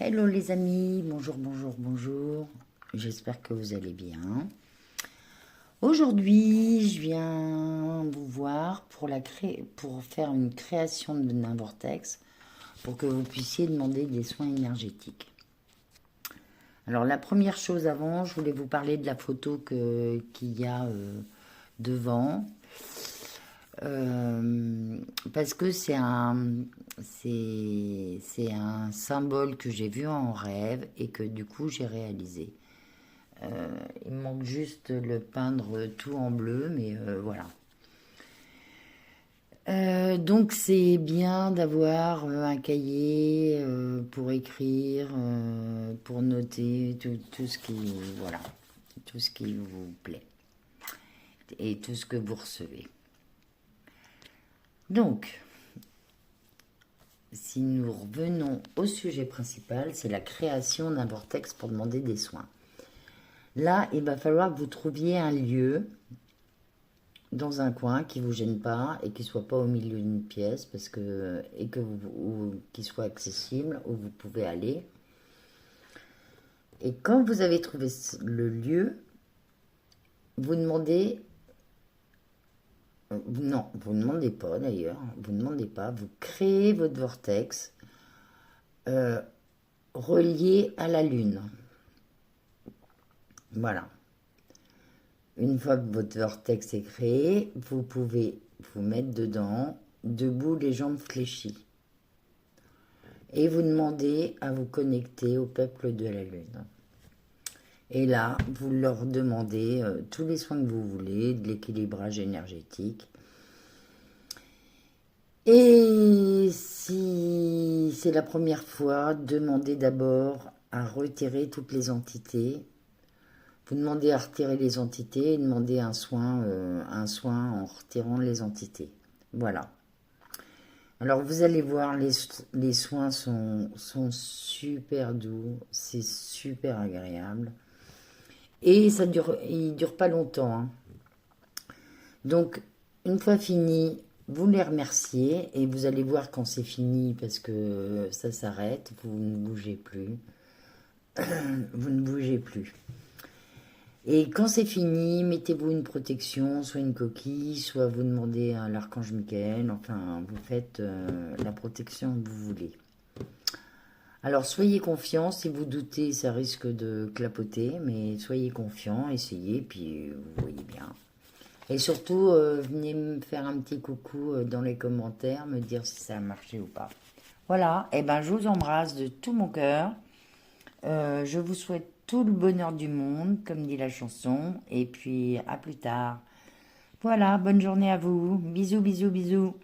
Hello les amis, bonjour, bonjour, bonjour. J'espère que vous allez bien. Aujourd'hui, je viens vous voir pour faire une création d'un vortex pour que vous puissiez demander des soins énergétiques. Alors la première chose avant, je voulais vous parler de la photo qu'il y a devant. Parce que c'est un symbole que j'ai vu en rêve et que du coup j'ai réalisé. Il me manque juste le peindre tout en bleu, mais voilà. Donc c'est bien d'avoir un cahier pour écrire, pour noter tout ce qui, voilà, tout ce qui vous plaît et tout ce que vous recevez. Donc, si nous revenons au sujet principal, c'est la création d'un vortex pour demander des soins. Là, il va falloir que vous trouviez un lieu dans un coin qui ne vous gêne pas et qui ne soit pas au milieu d'une pièce qui soit accessible, où vous pouvez aller. Et quand vous avez trouvé le lieu, vous demandez... Non, vous ne demandez pas d'ailleurs, vous ne demandez pas, vous créez votre vortex relié à la Lune. Voilà. Une fois que votre vortex est créé, vous pouvez vous mettre dedans, debout, les jambes fléchies. Et vous demandez à vous connecter au peuple de la Lune. Et là, vous leur demandez tous les soins que vous voulez, de l'équilibrage énergétique. Et si c'est la première fois, demandez d'abord à retirer toutes les entités. Vous demandez à retirer les entités et demandez un soin en retirant les entités. Voilà. Alors vous allez voir, les soins sont super doux, c'est super agréable. Et ils ne durent pas longtemps, hein. Donc, une fois fini, vous les remerciez et vous allez voir quand c'est fini parce que ça s'arrête, vous ne bougez plus. Vous ne bougez plus. Et quand c'est fini, mettez-vous une protection, soit une coquille, soit vous demandez à l'archange Michael, enfin, vous faites la protection que vous voulez. Alors, soyez confiants, si vous doutez, ça risque de clapoter, mais soyez confiants, essayez, puis vous voyez bien. Et surtout, venez me faire un petit coucou dans les commentaires, me dire si ça a marché ou pas. Voilà, et ben je vous embrasse de tout mon cœur. Je vous souhaite tout le bonheur du monde, comme dit la chanson, et puis à plus tard. Voilà, bonne journée à vous. Bisous, bisous, bisous.